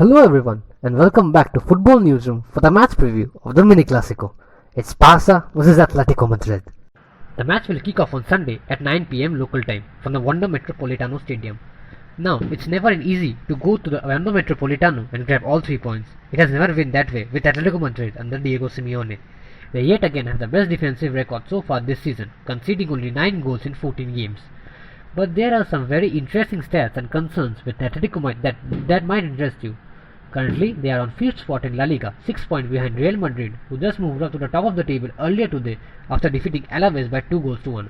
Hello everyone and welcome back to Football Newsroom for the match preview of the Mini Clasico. It's Barca vs Atletico Madrid. The match will kick off on Sunday at 9 p.m. local time from the Wanda Metropolitano Stadium. Now, it's never easy to go to the Wanda Metropolitano and grab all 3 points. It has never been that way with Atletico Madrid under Diego Simeone. They yet again have the best defensive record so far this season, conceding only 9 goals in 14 games. But there are some very interesting stats and concerns with Atletico that might interest you. Currently, they are on 5th spot in La Liga, 6 points behind Real Madrid, who just moved up to the top of the table earlier today after defeating Alaves by 2-1.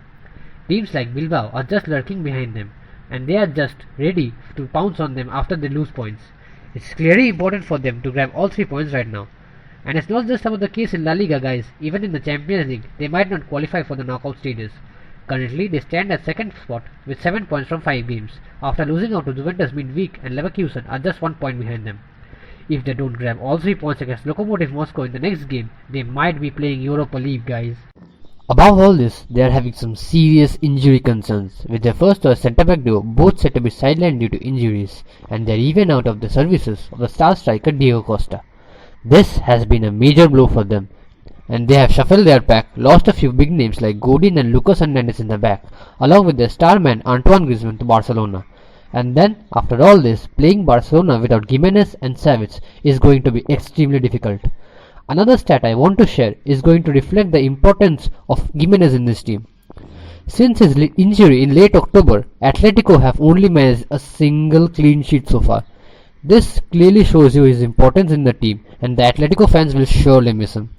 Teams like Bilbao are just lurking behind them, and they are just ready to pounce on them after they lose points. It's clearly important for them to grab all 3 points right now. And it's not just about the case in La Liga, guys. Even in the Champions League, they might not qualify for the knockout stages. Currently, they stand at 2nd spot with 7 points from 5 games, after losing out to Juventus midweek, and Leverkusen are just 1 point behind them. If they don't grab all 3 points against Lokomotiv Moscow in the next game, they might be playing Europa League, guys. Above all this, they are having some serious injury concerns, with their first choice centre-back duo both set to be sidelined due to injuries, and they are even out of the services of the star striker Diego Costa. This has been a major blow for them, and they have shuffled their pack, lost a few big names like Godin and Lucas Hernandez in the back, along with their star man Antoine Griezmann to Barcelona. And then, after all this, playing Barcelona without Gimenez and Savic is going to be extremely difficult. Another stat I want to share is going to reflect the importance of Gimenez in this team. Since his injury in late October, Atletico have only managed a single clean sheet so far. This clearly shows you his importance in the team, and the Atletico fans will surely miss him.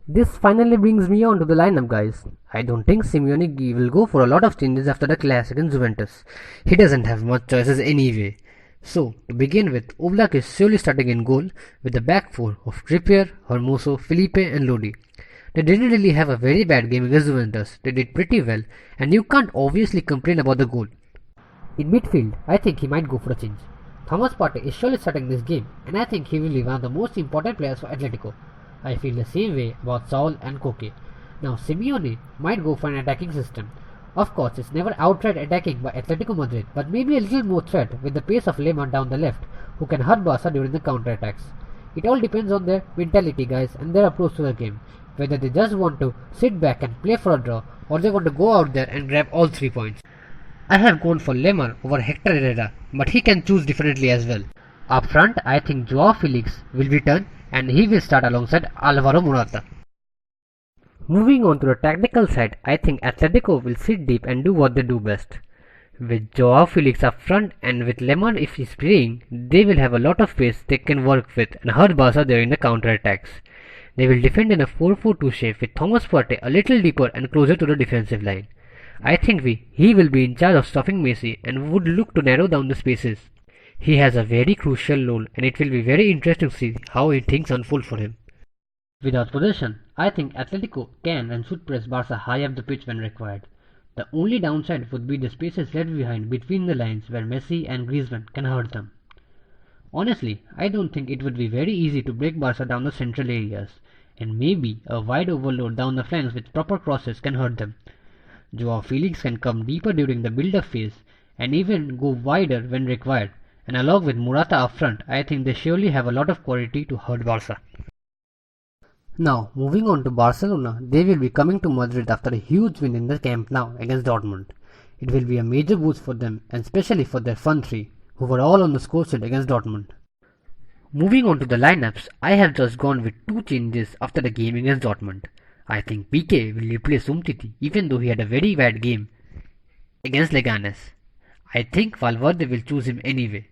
This finally brings me on to the lineup, guys. I don't think Simeone will go for a lot of changes after the clash against Juventus. He doesn't have much choices anyway. So, to begin with, Oblak is surely starting in goal with the back four of Trippier, Hermoso, Felipe and Lodi. They didn't really have a very bad game against Juventus. They did pretty well, and you can't obviously complain about the goal. In midfield, I think he might go for a change. Thomas Partey is surely starting this game, and I think he will be one of the most important players for Atletico. I feel the same way about Saul and Koke. Now Simeone might go for an attacking system. Of course, it's never outright attacking by Atletico Madrid, but maybe a little more threat with the pace of Lemar down the left, who can hurt Barca during the counter-attacks. It all depends on their mentality, guys, and their approach to the game. Whether they just want to sit back and play for a draw, or they want to go out there and grab all 3 points. I have gone for Lemar over Hector Herrera, but he can choose differently as well. Up front, I think Joao Felix will return, and he will start alongside Alvaro Morata. Moving on to the tactical side, I think Atletico will sit deep and do what they do best. With Joao Felix up front and with Lemar if he's playing, they will have a lot of space they can work with and hurt Barca during the counter-attacks. They will defend in a 4-4-2 shape with Thomas Partey a little deeper and closer to the defensive line. I think he will be in charge of stopping Messi and would look to narrow down the spaces. He has a very crucial role, and it will be very interesting to see how things unfold for him. Without possession, I think Atletico can and should press Barca high up the pitch when required. The only downside would be the spaces left behind between the lines where Messi and Griezmann can hurt them. Honestly, I don't think it would be very easy to break Barca down the central areas, and maybe a wide overload down the flanks with proper crosses can hurt them. Joao Felix can come deeper during the build-up phase and even go wider when required. And along with Morata up front, I think they surely have a lot of quality to hurt Barca. Now, moving on to Barcelona, they will be coming to Madrid after a huge win in the Camp Nou against Dortmund. It will be a major boost for them, and especially for their front three, who were all on the score sheet against Dortmund. Moving on to the lineups, I have just gone with 2 changes after the game against Dortmund. I think Piqué will replace Umtiti, even though he had a very bad game against Leganes. I think Valverde will choose him anyway.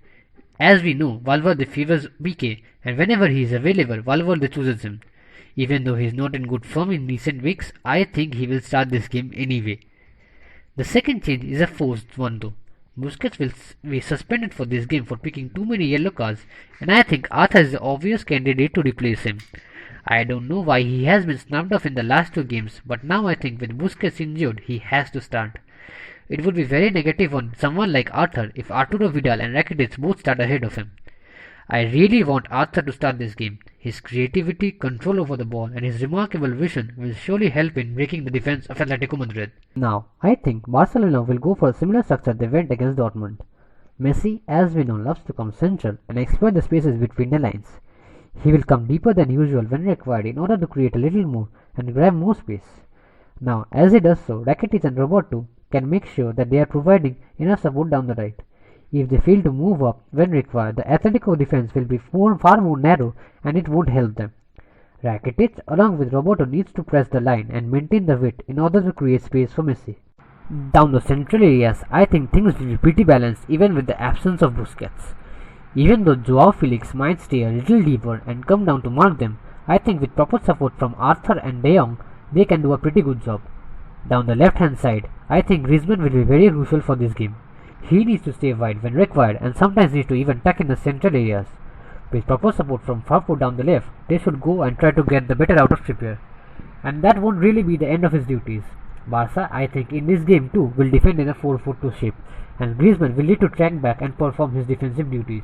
As we know, Valverde favors Piqué, and whenever he is available, Valverde chooses him. Even though he is not in good form in recent weeks, I think he will start this game anyway. The second change is a forced one though. Busquets will be suspended for this game for picking too many yellow cards, and I think Arthur is the obvious candidate to replace him. I don't know why he has been snubbed off in the last 2 games, but now I think with Busquets injured, he has to start. It would be very negative on someone like Arthur if Arturo Vidal and Rakitic both start ahead of him. I really want Arthur to start this game. His creativity, control over the ball and his remarkable vision will surely help in breaking the defense of Atletico Madrid. Now, I think Barcelona will go for a similar structure they went against Dortmund. Messi, as we know, loves to come central and exploit the spaces between the lines. He will come deeper than usual when required in order to create a little more and grab more space. Now, as he does so, Rakitic and Roberto can make sure that they are providing enough support down the right. If they fail to move up when required, the Atletico defense will be far more narrow and it won't help them. Rakitic, along with Roberto, needs to press the line and maintain the width in order to create space for Messi. Down the central areas, I think things will be pretty balanced even with the absence of Busquets. Even though Joao Felix might stay a little deeper and come down to mark them, I think with proper support from Arthur and De Jong, they can do a pretty good job. Down the left hand side, I think Griezmann will be very crucial for this game. He needs to stay wide when required and sometimes needs to even tuck in the central areas. With proper support from Farfo down the left, they should go and try to get the better out of Trippier. And that won't really be the end of his duties. Barca, I think, in this game too, will defend in a 4-4-2 shape, and Griezmann will need to track back and perform his defensive duties.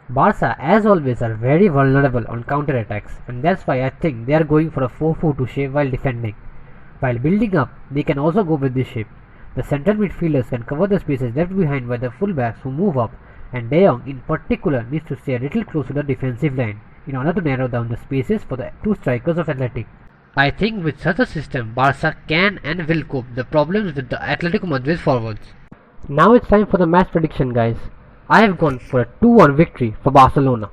Barca, as always, are very vulnerable on counter-attacks, and that's why I think they are going for a 4-4-2 shape while defending. While building up, they can also go with this shape. The central midfielders can cover the spaces left behind by the fullbacks who move up, and De Jong in particular needs to stay a little closer to the defensive line in order to narrow down the spaces for the two strikers of Athletic. I think with such a system, Barca can and will cope the problems with the Atletico Madrid forwards. Now it's time for the match prediction, guys. I have gone for a 2-1 victory for Barcelona.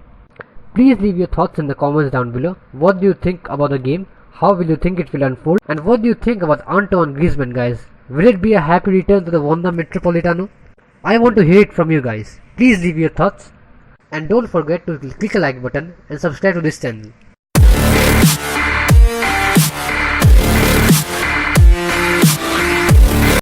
Please leave your thoughts in the comments down below. What do you think about the game? How will you think it will unfold? And what do you think about Antoine Griezmann, guys? Will it be a happy return to the Wanda Metropolitano? I want to hear it from you guys. Please leave your thoughts. And don't forget to click a like button and subscribe to this channel.